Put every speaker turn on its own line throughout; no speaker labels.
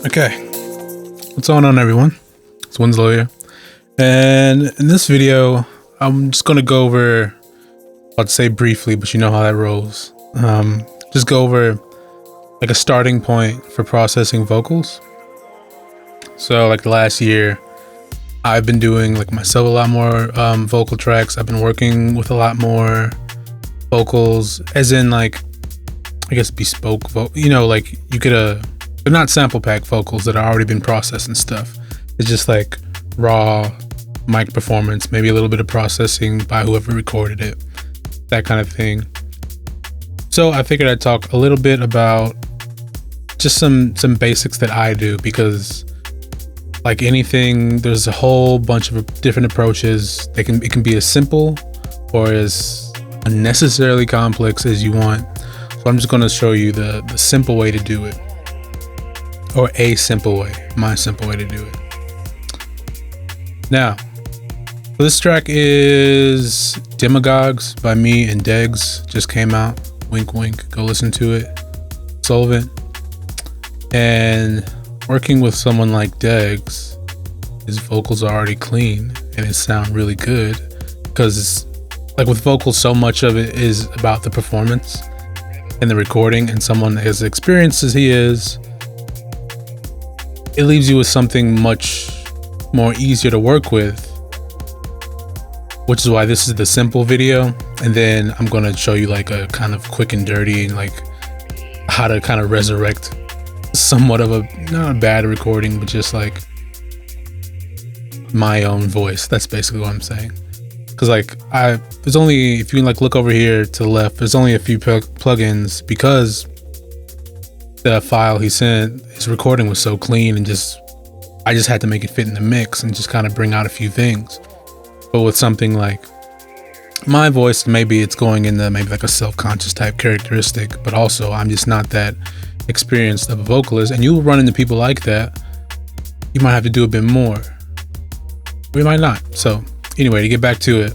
Okay, what's going on, everyone? It's Winslow here, and in this video, I'm just gonna go over, I'd say briefly, but you know how that rolls. Just go over like a starting point for processing vocals. So like the last year, I've been doing like myself a lot more vocal tracks. I've been working with a lot more vocals, as in like, I guess bespoke like you could they're not sample pack vocals that are already been processed and stuff. It's just like raw mic performance, maybe a little bit of processing by whoever recorded it, that kind of thing. So I figured I'd talk a little bit about just some basics that I do, because like anything, there's a whole bunch of different approaches. It can be as simple or as unnecessarily complex as you want. So I'm just going to show you the simple way to do it, or a simple way, my simple way to do it. Now, this track is Demagogues by me and Degs. Just came out. Wink, wink. Go listen to it. Solvent. And working with someone like Degs, his vocals are already clean and it sound really good, because it's like with vocals, so much of it is about the performance and the recording, and someone as experienced as he is, it leaves you with something much more easier to work with, which is why this is the simple video. And then I'm going to show you like a kind of quick and dirty, and like how to kind of resurrect somewhat of not a bad recording, but just like my own voice. That's basically what I'm saying. Because like there's only, if you like look over here to the left, there's only a few plugins, because the file he sent, his recording was so clean, and I just had to make it fit in the mix and just kind of bring out a few things. But with something like my voice, maybe it's going into maybe like a self-conscious type characteristic, but also I'm just not that experienced of a vocalist, and you'll run into people like that. You might have to do a bit more, we might not. So anyway, to get back to it,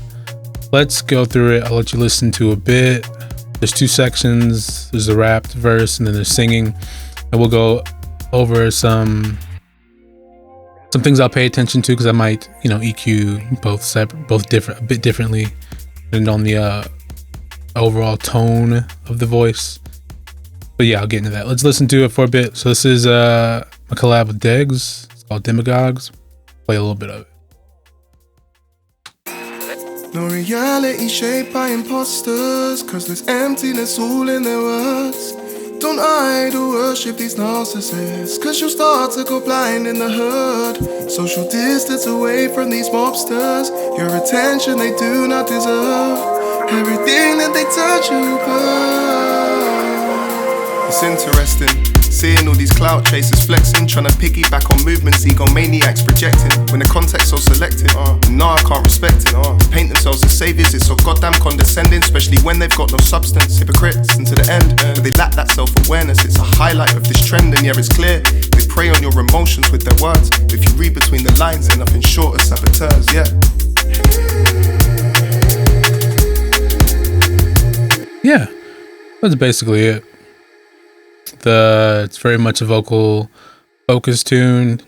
let's go through it. I'll let you listen to a bit. There's two sections. There's the rapped verse and then there's singing, and we'll go over some things I'll pay attention to, because I might EQ both different, a bit differently, and on the overall tone of the voice. But yeah, I'll get into that. Let's listen to it for a bit. So this is a collab with Degs. It's called Demagogues. Play a little bit of it.
No reality shaped by imposters, cause there's emptiness all in their words. Don't idol worship these narcissists, cause you'll start to go blind in the hood. Social distance away from these mobsters, your attention they do not deserve. Everything that they touch you burn. It's interesting seeing all these clout chasers flexing, trying to piggyback on movements egomaniacs projecting. When the context's so selective, I can't respect it. They paint themselves as saviors, it's so goddamn condescending, especially when they've got no substance. Hypocrites, and to the end, but they lack that self-awareness. It's a highlight of this trend, and yeah, it's clear they prey on your emotions with their words. If you read between the lines, they're nothing short of saboteurs,
Yeah, that's basically it. It's very much a vocal focus tune.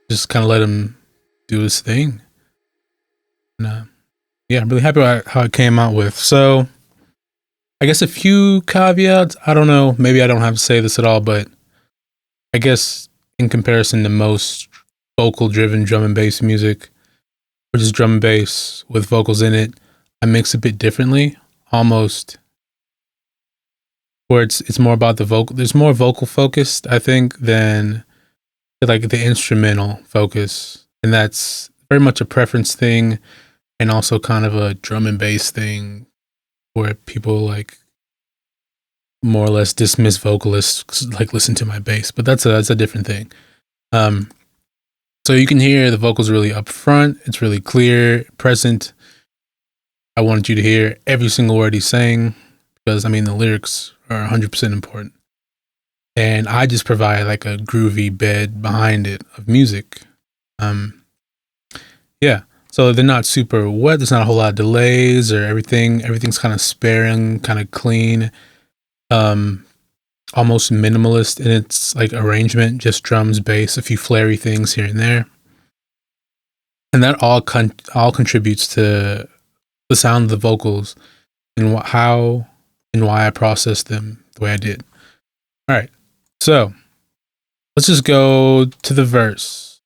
Just kind of let him do his thing. And yeah, I'm really happy about how it came out with. So I guess a few caveats. I don't know, maybe I don't have to say this at all, but I guess in comparison to most vocal driven drum and bass music, or just drum and bass with vocals in it, I mix a bit differently, almost where it's more about the vocal. There's more vocal focused, I think, than like the instrumental focus, and that's very much a preference thing, and also kind of a drum and bass thing, where people like more or less dismiss vocalists, like listen to my bass, but that's a different thing. So you can hear the vocals really up front. It's really clear, present. I wanted you to hear every single word he's saying, because I mean the lyrics are 100% important, and I just provide like a groovy bed behind it of music. Yeah, so they're not super wet. There's not a whole lot of delays or everything's kind of sparing, kind of clean. almost minimalist in its like arrangement, just drums, bass, a few flary things here and there. And that all contributes to the sound of the vocals and how and why I processed them the way I did. All right, so let's just go to the verse.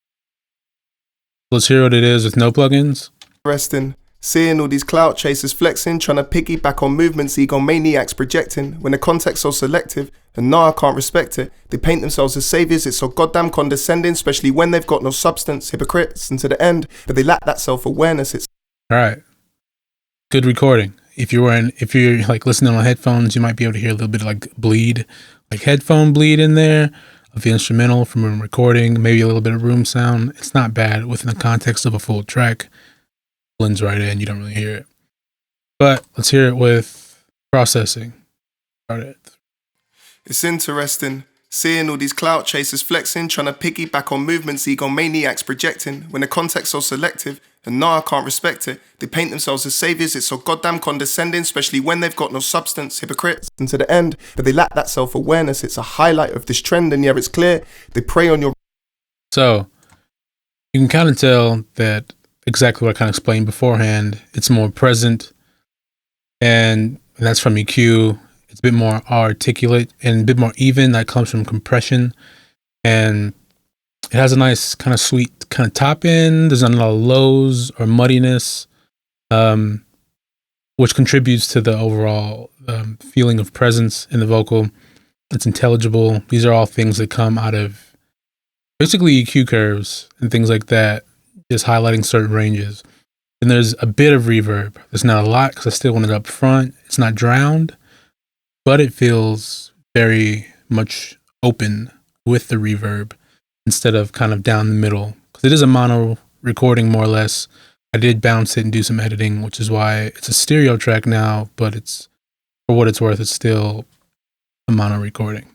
Let's hear what it is with no plugins.
Resting, seeing all these clout chasers flexing, trying to piggyback on movements, egomaniacs projecting. When the context's so selective, and nah, I can't respect it. They paint themselves as saviors, it's so goddamn condescending, especially when they've got no substance, hypocrites, and to the end, but they lack that self-awareness. It's
all right. Good recording. If you're like listening on headphones, you might be able to hear a little bit of like bleed, like headphone bleed in there of the instrumental from a recording, maybe a little bit of room sound. It's not bad within the context of a full track. Blends right in, you don't really hear it. But let's hear it with processing. Start it.
It's interesting, seeing all these clout chasers flexing, trying to piggyback on movements, egomaniacs projecting. When the context's so selective, and nah, I can't respect it. They paint themselves as saviors, it's so goddamn condescending, especially when they've got no substance, hypocrites, and to the end, but they lack that self-awareness. It's a highlight of this trend, and yeah, it's clear, they prey on your...
So, you can kind of tell that exactly what I kind of explained beforehand. It's more present, and that's from EQ. It's a bit more articulate and a bit more even. That comes from compression, and it has a nice kind of sweet kind of top end. There's not a lot of lows or muddiness, which contributes to the overall feeling of presence in the vocal. It's intelligible. These are all things that come out of basically EQ curves and things like that, just highlighting certain ranges. And there's a bit of reverb. There's not a lot because I still want it up front. It's not drowned, but it feels very much open with the reverb instead of kind of down the middle. Because it is a mono recording, more or less. I did bounce it and do some editing, which is why it's a stereo track now, but it's, for what it's worth, it's still a mono recording.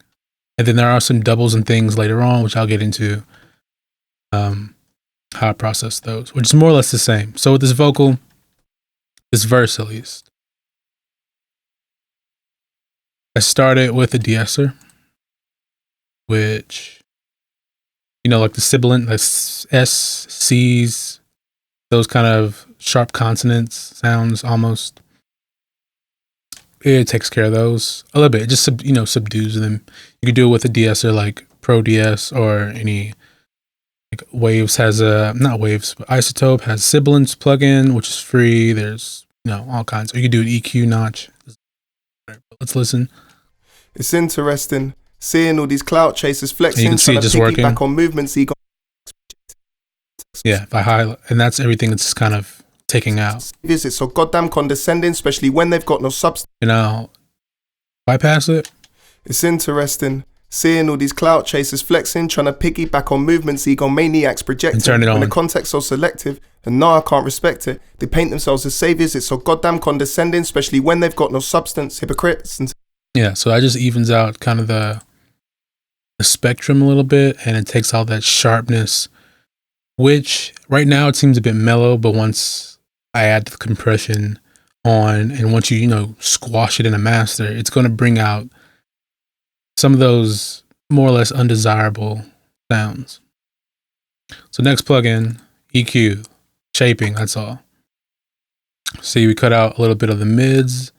And then there are some doubles and things later on, which I'll get into how I process those, which is more or less the same. So with this vocal, this verse at least, I started with a de-esser, which, you know, like the sibilant, like S, C's, those kind of sharp consonants sounds almost. It takes care of those a little bit. It just, subdues them. You could do it with a de-esser like Pro DS, or any, like Waves has not Waves, but Isotope has sibilance plugin, which is free. There's, all kinds. Or you could do an EQ notch. Let's listen.
It's interesting, seeing all these clout chasers flexing,
you can see it just working
back on movements.
Yeah, if I highlight, and that's everything that's kind of taking out.
It's so goddamn condescending, especially when they've got no substance.
Bypass it.
It's interesting, seeing all these clout chasers flexing, trying to piggyback on movements, egomaniacs projecting.
And turn it on.
When the context's so selective, and nah, I can't respect it. They paint themselves as saviors, it's so goddamn condescending, especially when they've got no substance, hypocrites. And
yeah, so that just evens out kind of the spectrum a little bit, and it takes all that sharpness, which right now it seems a bit mellow, but once I add the compression on, and once you squash it in a master, it's going to bring out some of those more or less undesirable sounds. So next plugin, EQ, shaping, that's all. See, we cut out a little bit of the mids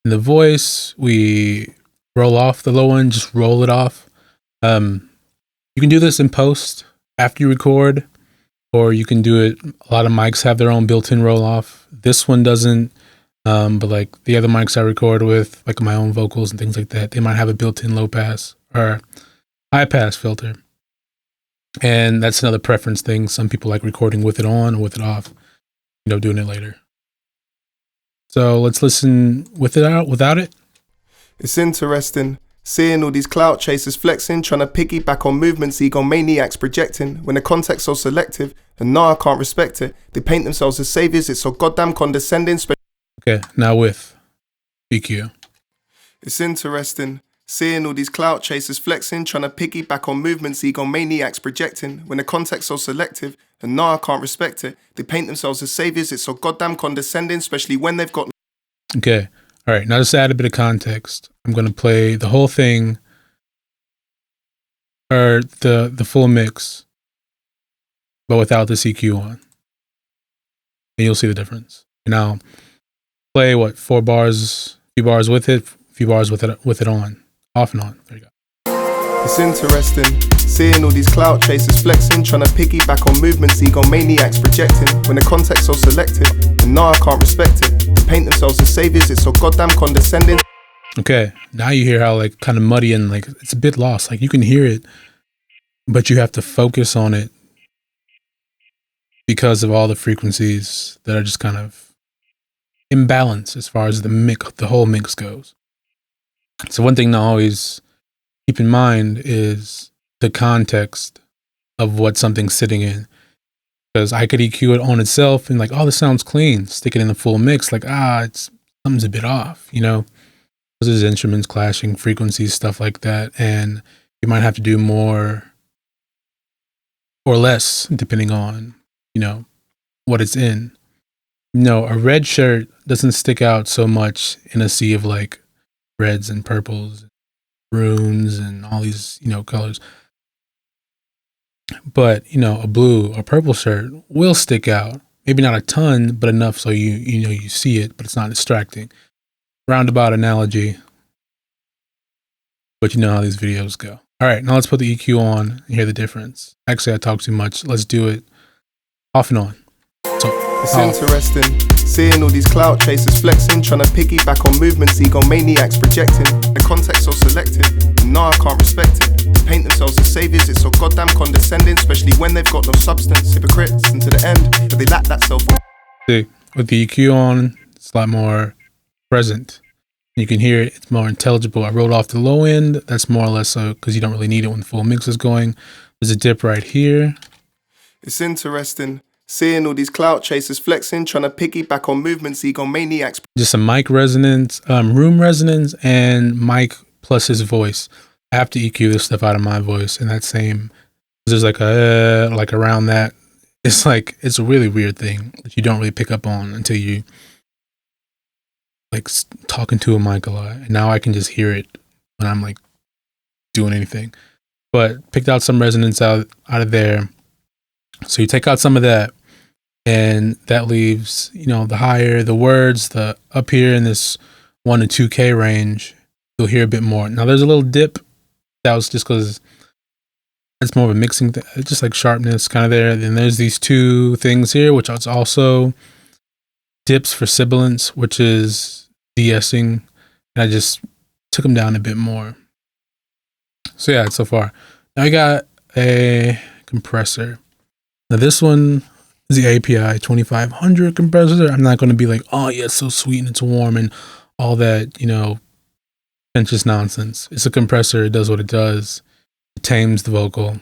in the voice. We roll off the low one, just roll it off. You can do this in post after you record, or you can do it. A lot of mics have their own built-in roll off. This one doesn't, but like the other mics I record with, like my own vocals and things like that, they might have a built-in low pass or high pass filter. And that's another preference thing. Some people like recording with it on or with it off, doing it later. So let's listen with it out, without it.
It's interesting, seeing all these clout chasers flexing, trying to piggyback on movements, egomaniacs projecting. When the context's so selective, and nah, I can't respect it. They paint themselves as saviors, it's so goddamn condescending.
Okay, now with EQ.
It's interesting, seeing all these clout chasers flexing, trying to piggyback on movements, egomaniacs projecting. When the context's so selective, and nah, I can't respect it. They paint themselves as saviors, it's so goddamn condescending, especially when they've got...
Okay, all right, now just to add a bit of context, I'm going to play the whole thing or the full mix, but without the CQ on, and you'll see the difference. And now play what, 4 bars, few bars with it, few bars with it on, off and on. There you go.
It's interesting, seeing all these clout chasers flexing, trying to piggyback on movements, egomaniacs projecting, when the context's so selective, and nah, I can't respect it. They paint themselves as saviors, it's so goddamn condescending.
Okay, now you hear how like kind of muddy and like it's a bit lost. Like you can hear it, but you have to focus on it because of all the frequencies that are just kind of imbalanced as far as the whole mix goes. So one thing to always keep in mind is the context of what something's sitting in, because I could EQ it on itself and like, oh, this sounds clean. Stick it in the full mix, like something's a bit off, you know. There's instruments clashing, frequencies, stuff like that, and you might have to do more or less depending on, you know, what it's in. No, a red shirt doesn't stick out so much in a sea of like reds and purples, maroons, and all these, you know, colors. But, you know, a blue or purple shirt will stick out. Maybe not a ton, but enough so you know you see it, but it's not distracting. Roundabout analogy, but you know how these videos go. All right, now let's put the EQ on and hear the difference. Actually, I talk too much. Let's do it off and on. So,
it's interesting, seeing all these clout chasers flexing, trying to piggyback on movements, egomaniacs projecting, the context so selective, and nah, I can't respect it. They paint themselves as saviors, it's so goddamn condescending, especially when they've got no substance, hypocrites, and to the end, but they lack that self.
See, with the EQ on, it's a lot more present. You can hear it, it's more intelligible. I wrote off the low end, that's more or less so because you don't really need it when the full mix is going. There's a dip right here.
It's interesting, seeing all these clout chasers flexing, trying to piggyback on movements, egomaniacs.
Just some mic resonance, room resonance, and mic plus his voice. I have to EQ this stuff out of my voice, and that same, there's like like around that. It's like, it's a really weird thing that you don't really pick up on until you like talking to a mic a lot. And now I can just hear it when I'm like doing anything. But picked out some resonance out of there. So you take out some of that, and that leaves, you know, the higher the words, the up here in this 1 to 2K range, you'll hear a bit more. Now there's a little dip. That was just because it's more of a mixing thing, just like sharpness kind of there. Then there's these two things here, which is also dips for sibilance, which is de-essing, and I just took them down a bit more. So yeah, so far. Now I got a compressor. Now this one is the API 2500 compressor. I'm not going to be like, oh yeah, it's so sweet and it's warm and all that, you know, pretentious nonsense. It's a compressor. It does what it does. It tames the vocal.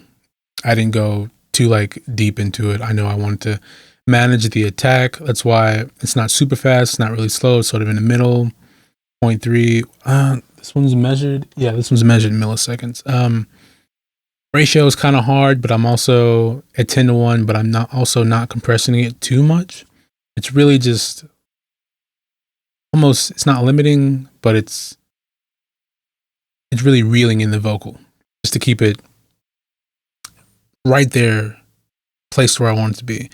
I didn't go too like deep into it. I know I wanted to manage the attack. That's why it's not super fast. It's not really slow. It's sort of in the middle. 0.3. This one's measured. Yeah, this one's measured in milliseconds. Ratio is kind of hard, but I'm also at 10 to 1, but I'm not compressing it too much. It's really just almost, it's not limiting, but it's really reeling in the vocal just to keep it right there, placed where I want it to be.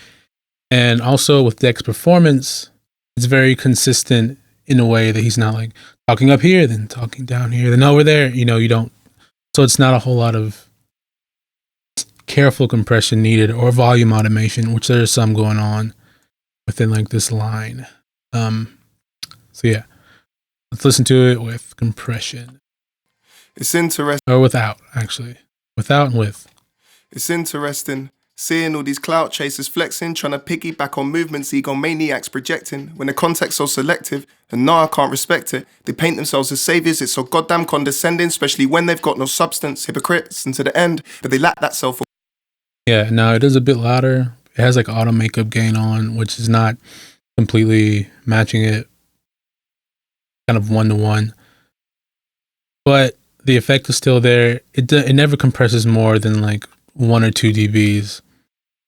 And also with Deck's performance, it's very consistent in a way that he's not like talking up here, then talking down here, then over there. You know, you don't. So it's not a whole lot of careful compression needed or volume automation, which there's some going on within like this line. So yeah, let's listen to it with compression.
It's interesting.
Or without, actually. Without and with.
It's interesting, seeing all these clout chasers flexing, trying to piggyback on movements, egomaniacs projecting, when the context's so selective, and nah, I can't respect it. They paint themselves as saviors, it's so goddamn condescending, especially when they've got no substance, hypocrites, and to the end, but they lack that self.
Yeah, now it is a bit louder. It has like auto makeup gain on, which is not completely matching it, kind of 1 to 1. But the effect is still there. It never compresses more than like 1 or 2 dBs.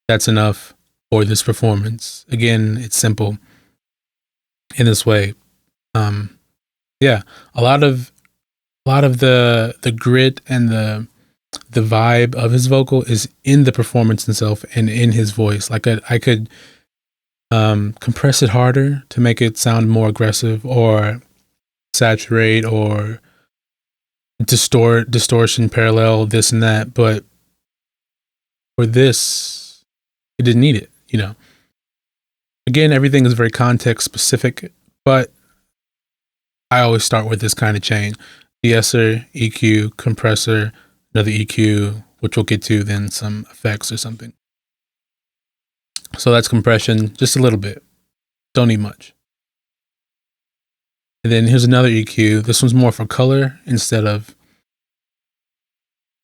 That's enough for this performance. Again, it's simple in this way. Yeah, a lot of the grit and the the vibe of his vocal is in the performance itself and in his voice. Like I could compress it harder to make it sound more aggressive, or saturate, or distortion, parallel, this and that. But for this, it didn't need it, you know. Again, everything is very context specific, but I always start with this kind of chain: de-esser, EQ, compressor, another EQ, which we'll get to, then some effects or something. So that's compression, just a little bit. Don't need much. And then here's another EQ. This one's more for color instead of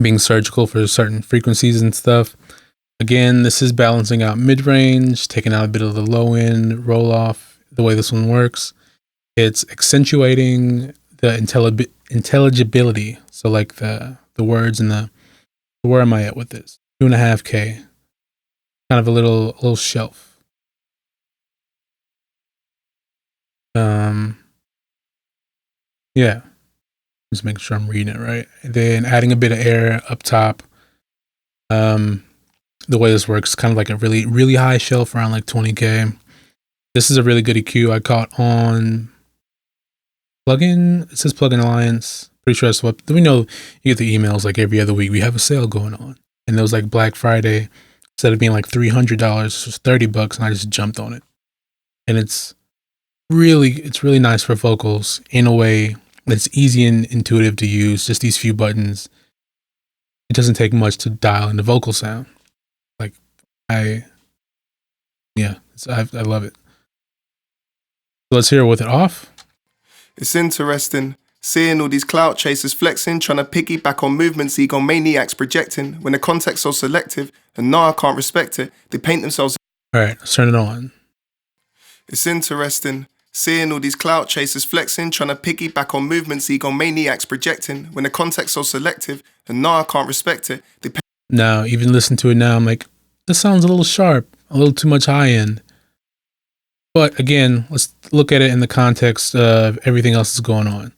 being surgical for certain frequencies and stuff. Again, this is balancing out mid-range, taking out a bit of the low end, roll off, the way this one works. It's accentuating the intelligibility. So like the words and the where am I at with this? 2.5K. Kind of a little shelf. Yeah. Just making sure I'm reading it right. And then adding a bit of air up top. The way this works, kind of like a really, really high shelf around like 20K. This is a really good EQ I caught on Plugin. It says Plugin Alliance. Pretty sure that's what we know. You get the emails like every other week. We have a sale going on, and it was like Black Friday. Instead of being like $300, it was $30, and I just jumped on it. And it's really nice for vocals in a way that's easy and intuitive to use. Just these few buttons. It doesn't take much to dial in the vocal sound. Like I love it. So let's hear it with it off.
It's interesting seeing all these clout chasers flexing, trying to piggyback on movements, egomaniacs projecting. When the context's so selective, and nah, I can't respect it. They paint themselves.
All right, let's turn it on.
It's interesting seeing all these clout chasers flexing, trying to piggyback on movements, egomaniacs projecting. When the context's so selective, and nah, I can't respect it. They
now, even listen to it now, I'm like, this sounds a little sharp, a little too much high end. But again, let's look at it in the context of everything else that's going on.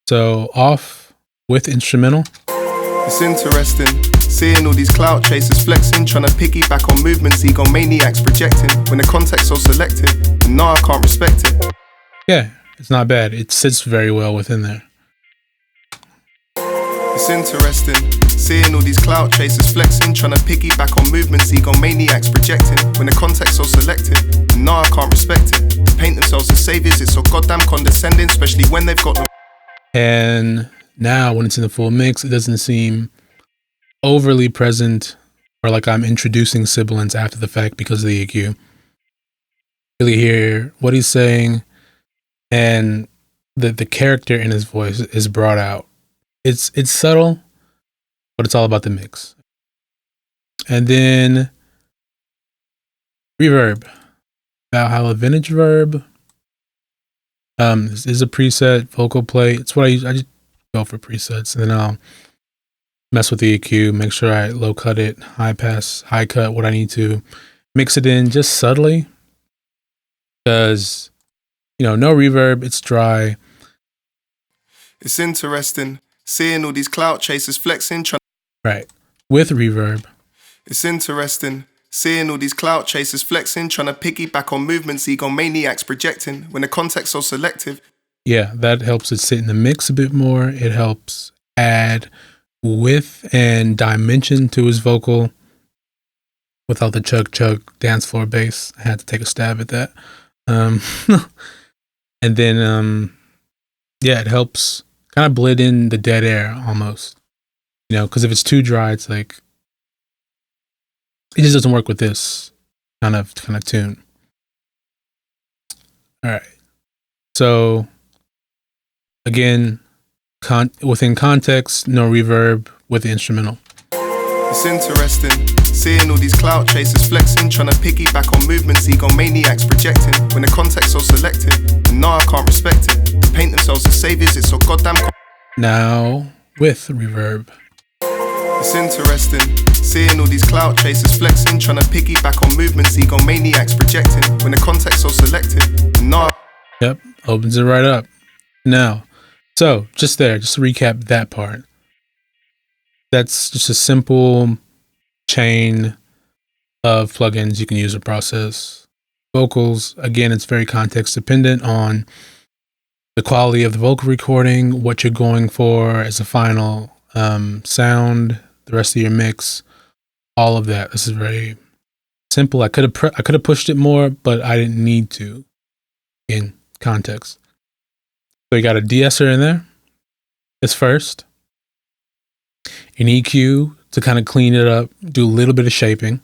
So off with instrumental.
It's interesting seeing all these clout chasers flexing, trying to piggyback on movements, egomaniacs projecting. When the context's so selective, and nah, I can't respect it.
Yeah, it's not bad. It sits very well within there.
It's interesting seeing all these clout chasers flexing, trying to piggyback on movements, egomaniacs projecting. When the context's so selective, and nah, I can't respect it. They paint themselves as saviors, it's so goddamn condescending, especially when they've got no.
And now when it's in the full mix, it doesn't seem overly present or like I'm introducing sibilants after the fact because of the EQ. Really hear what he's saying, and the character in his voice is brought out. It's subtle, but it's all about the mix. And then reverb. Valhalla Vintage Verb. This is a preset vocal plate. It's what I just go for presets, and then I'll mess with the EQ, make sure I low cut it, high pass, high cut what I need to, mix it in just subtly, because no reverb, it's dry.
It's interesting seeing all these clout chasers flexing,
right, with reverb.
It's interesting seeing all these clout chasers flexing, trying to piggyback on movements, egomaniacs projecting. When the context's so selective.
Yeah, that helps it sit in the mix a bit more. It helps add width and dimension to his vocal without the chug dance floor bass. I had to take a stab at that. And then it helps kind of blend in the dead air almost, because if it's too dry, it's like it just doesn't work with this kind of tune. All right, so again, within context, no reverb with the instrumental.
It's interesting seeing all these clout chasers flexing, trying to piggyback on movements, egomaniacs projecting. When the context's so selective, and nah, I can't respect it. They paint themselves as saviors, it's so goddamn.
Now with reverb.
It's interesting seeing all these clout chasers flexing, trying to piggyback on movements, egomaniacs projecting. When the context's so selective, and nah.
Yep, opens it right up. Now, so just to recap that part. that's just a simple chain of plugins you can use to process vocals. Again, it's very context dependent on the quality of the vocal recording, what you're going for as a final sound, the rest of your mix, all of that. This is very simple. I could have pushed it more, but I didn't need to in context. So you got a de-esser in there. It's first. An EQ to kind of clean it up, do a little bit of shaping.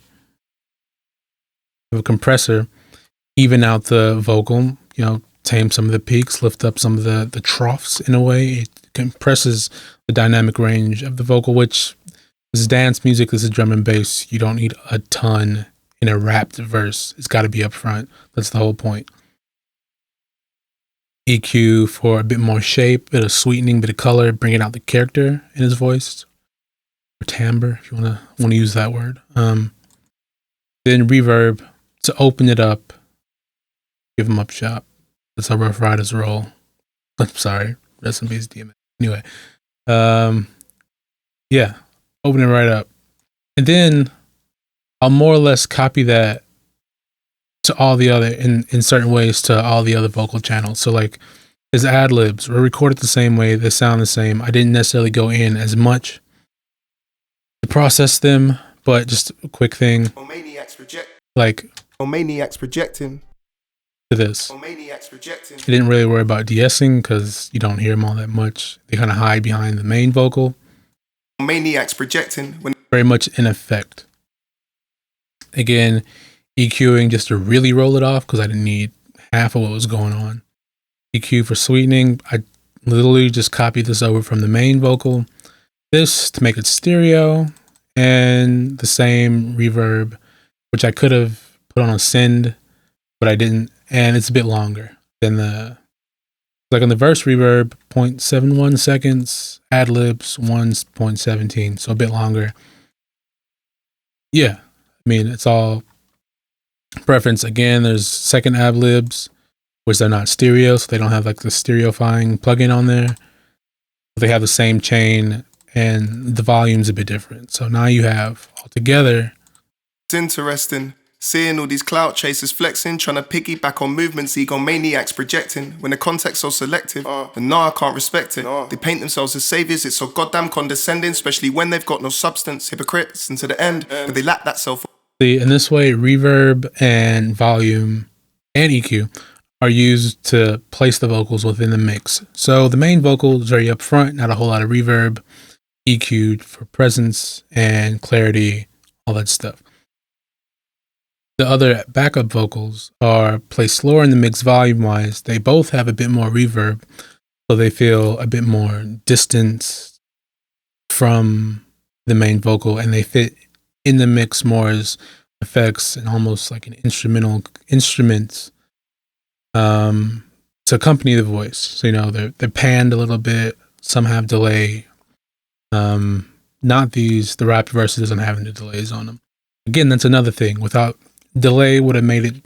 A compressor, even out the vocal, tame some of the peaks, lift up some of the troughs in a way. It compresses the dynamic range of the vocal, which is dance music. This is drum and bass. You don't need a ton in a rapped verse. It's got to be up front. That's the whole point. EQ for a bit more shape, bit of sweetening, bit of color, bringing out the character in his voice, or timbre, if you want to use that word. Then reverb to open it up, give him up shop. That's how Rough Riders roll. I'm sorry, rest in peace, DMX. Anyway, yeah, open it right up, and then I'll more or less copy that to all the other in certain ways to all the other vocal channels. So like his ad libs were recorded the same way, they sound the same. I didn't necessarily go in as much to process them, but just a quick thing. Like
Maniacs projecting.
To this.
Maniacs projecting.
I didn't really worry about de-essing because you don't hear them all that much. They kind of hide behind the main vocal.
Maniacs projecting.
Very much in effect. Again, EQing just to really roll it off because I didn't need half of what was going on. EQ for sweetening. I literally just copied this over from the main vocal. This to make it stereo, and the same reverb, which I could have put on a send, but I didn't. And it's a bit longer than like on the verse reverb, 0.71 seconds, ad libs 1.17, so a bit longer. Yeah, I mean, it's all preference. Again, there's second ad libs, which they're not stereo, so they don't have like the stereofying plugin on there. They have the same chain, and the volume's a bit different. So now you have altogether.
It's interesting. Seeing all these clout chasers flexing, trying to piggyback on movements, egomaniacs projecting. When the context's so selective, and nah, I can't respect it. They paint themselves as saviors, it's so goddamn condescending, especially when they've got no substance. Hypocrites, and to the end, but they lack that self.
See, in this way, reverb and volume and EQ are used to place the vocals within the mix. So the main vocal is very upfront, not a whole lot of reverb, EQ'd for presence and clarity, all that stuff. The other backup vocals are placed slower in the mix volume-wise. They both have a bit more reverb, so they feel a bit more distance from the main vocal, and they fit in the mix more as effects and almost like an instruments to accompany the voice. So they're panned a little bit. Some have delay. Not these. The rap verses doesn't have any delays on them. Again, that's another thing. Without delay, would have made it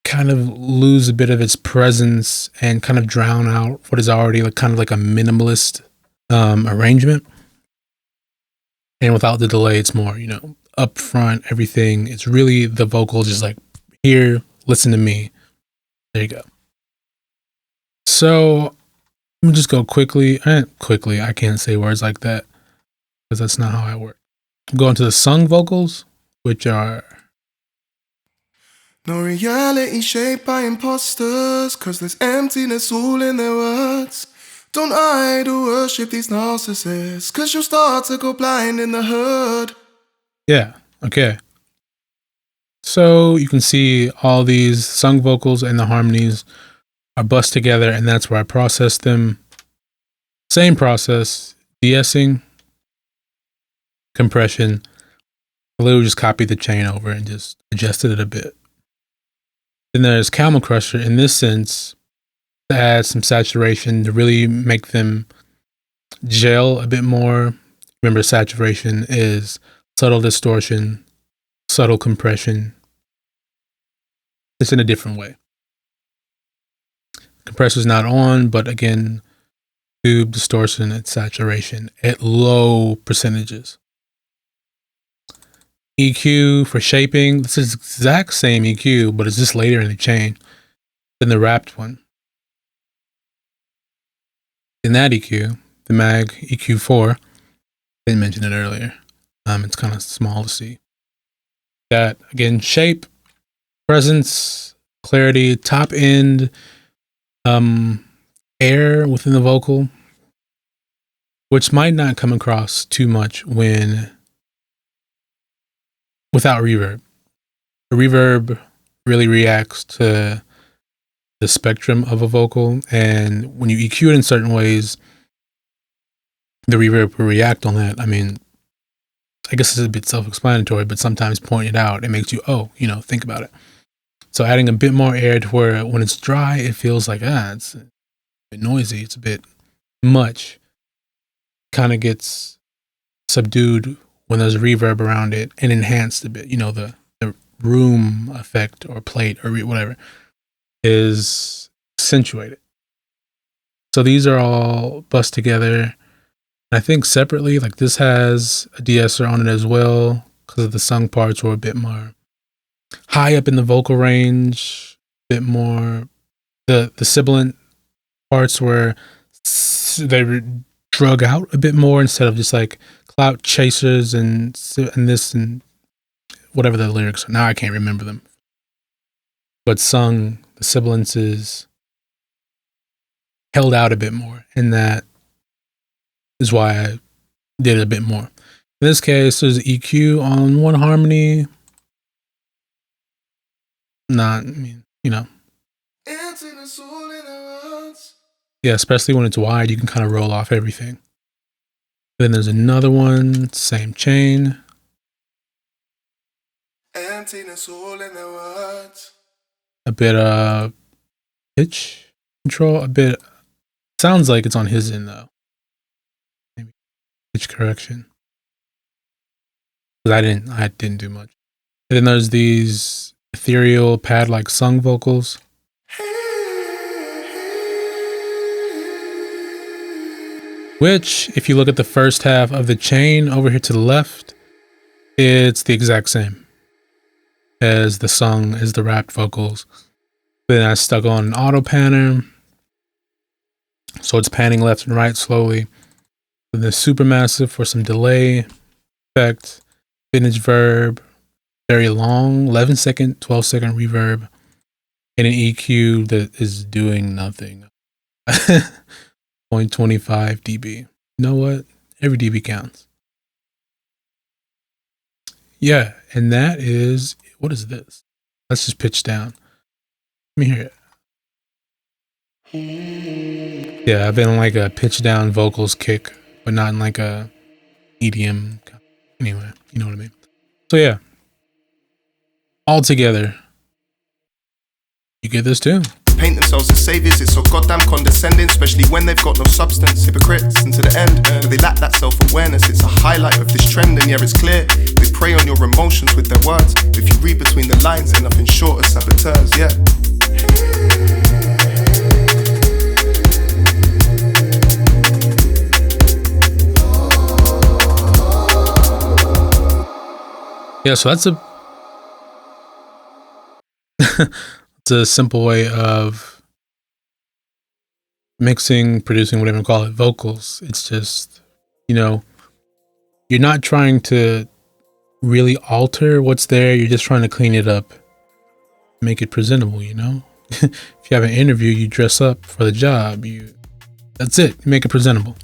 kind of lose a bit of its presence and kind of drown out what is already kind of like a minimalist arrangement. And without the delay, it's more, up front, everything. It's really the vocal just like, here, listen to me. There you go. So let me just go quickly. I can't say words like that because that's not how I work. I'm going to the sung vocals, which are
no reality shaped by imposters, cause there's emptiness all in their words. Don't idol worship these narcissists, cause you'll start to go blind in the hood.
Yeah, okay. So you can see all these sung vocals and the harmonies are bussed together, and that's where I process them. Same process, de-essing, compression. I literally just copied the chain over and just adjusted it a bit. Then there's Camel Crusher in this sense to add some saturation to really make them gel a bit more. Remember, saturation is subtle distortion, subtle compression. It's in a different way. Compressor's not on, but again, tube, distortion, and saturation at low percentages. EQ for shaping. This is exact same EQ, but it's just later in the chain than the wrapped one. In that EQ, the Mag EQ4, didn't mention it earlier. It's kind of small to see. That again, shape, presence, clarity, top end, air within the vocal, which might not come across too much without reverb. The reverb really reacts to the spectrum of a vocal, and when you EQ it in certain ways, the reverb will react on that. I mean, I guess it's a bit self-explanatory, but sometimes pointing it out, it makes you, think about it. So adding a bit more air to where when it's dry, it feels like, it's a bit noisy, it's a bit much. Kind of gets subdued when there's a reverb around it and enhanced a bit. The room effect or plate or whatever is accentuated. So these are all bussed together. I think separately, like this has a de-esser on it as well because of the sung parts were a bit more high up in the vocal range, a bit more. The sibilant parts were they were drug out a bit more instead of just like clout chasers and this and whatever the lyrics are. Now I can't remember them. But sung, the sibilance is held out a bit more, and that is why I did it a bit more. In this case, there's EQ on one harmony. Yeah, especially when it's wide, you can kind of roll off everything. Then there's another one, same chain. A bit of pitch control, a bit. Sounds like it's on his end though. Maybe pitch correction. Because I didn't do much. And then there's these ethereal pad-like sung vocals. Which, if you look at the first half of the chain over here to the left, it's the exact same as the sung, as the rapped vocals. Then I stuck on an auto panner, so it's panning left and right slowly. Then the supermassive for some delay effect, vintage verb, very long, 11-second, 12-second reverb, and an EQ that is doing nothing. 0.25 dB. You know what? Every dB counts. Yeah, and that is, what is this? Let's just pitch down. Let me hear it. Yeah, I've been in like a pitch down vocals kick, but not in like a EDM. Anyway, you know what I mean. So yeah, all together, you get this too.
Paint themselves as saviors, it's so goddamn condescending, especially when they've got no substance. Hypocrites, and to the end, but they lack that self-awareness. It's a highlight of this trend, and yeah, it's clear they prey on your emotions with their words. If you read between the lines, they're nothing short of saboteurs, yeah.
Yeah, so that's it's a simple way of mixing, producing, whatever you call it, vocals. It's just, you're not trying to really alter what's there. You're just trying to clean it up, make it presentable, If you have an interview, you dress up for the job. That's it. You make it presentable.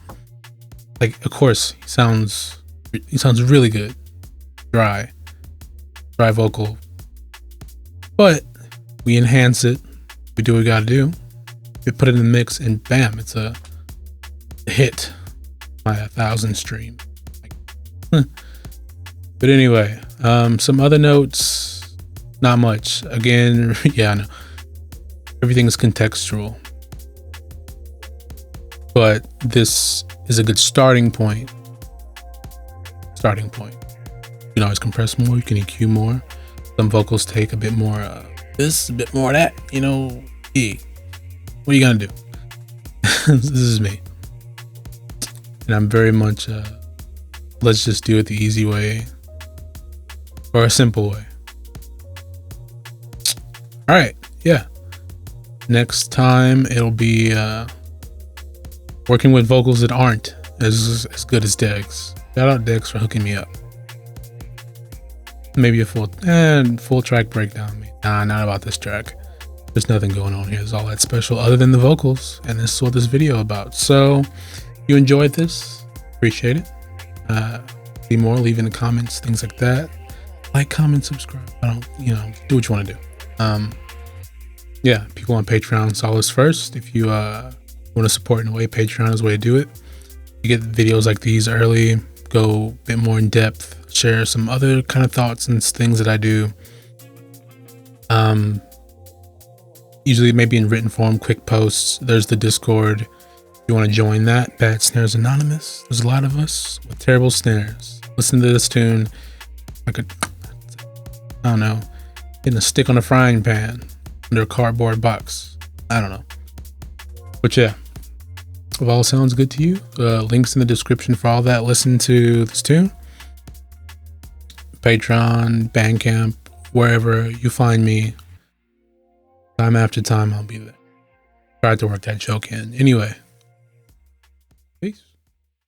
Like, of course, he sounds really good. Dry vocal. But we enhance it. We do what we gotta do. We put it in the mix, and bam, it's a hit by 1,000 stream. But anyway, some other notes. Not much. Again, yeah, I know. Everything is contextual. But this is a good starting point. You can always compress more. You can EQ more. Some vocals take a bit more this, a bit more of that. Yeah. What are you gonna do? This is me. and I'm very much let's just do it the easy way or a simple way. All right, yeah. Next time it'll be working with vocals that aren't as good as Dex. Shout out Dex for hooking me up. Maybe a full track breakdown. Nah, not about this track. There's nothing going on here. There's all that special other than the vocals, and this is what this video about. So, you enjoyed this? Appreciate it. See more, leave in the comments, things like that. Like, comment, subscribe. Do what you want to do. Yeah, people on Patreon saw this first. If you want to support in a way, Patreon is the way to do it. You get videos like these early, go a bit more in depth, share some other kind of thoughts and things that I do. Usually maybe in written form, quick posts. There's the Discord. If you want to join that, Bad Snares Anonymous. There's a lot of us with terrible snares. Listen to this tune. I don't know, hitting a stick on a frying pan under a cardboard box. I don't know. But yeah, if all sounds good to you, links in the description for all that. Listen to this tune. Patreon, Bandcamp, wherever you find me. Time after time, I'll be there. Tried to work that joke in. Anyway, peace.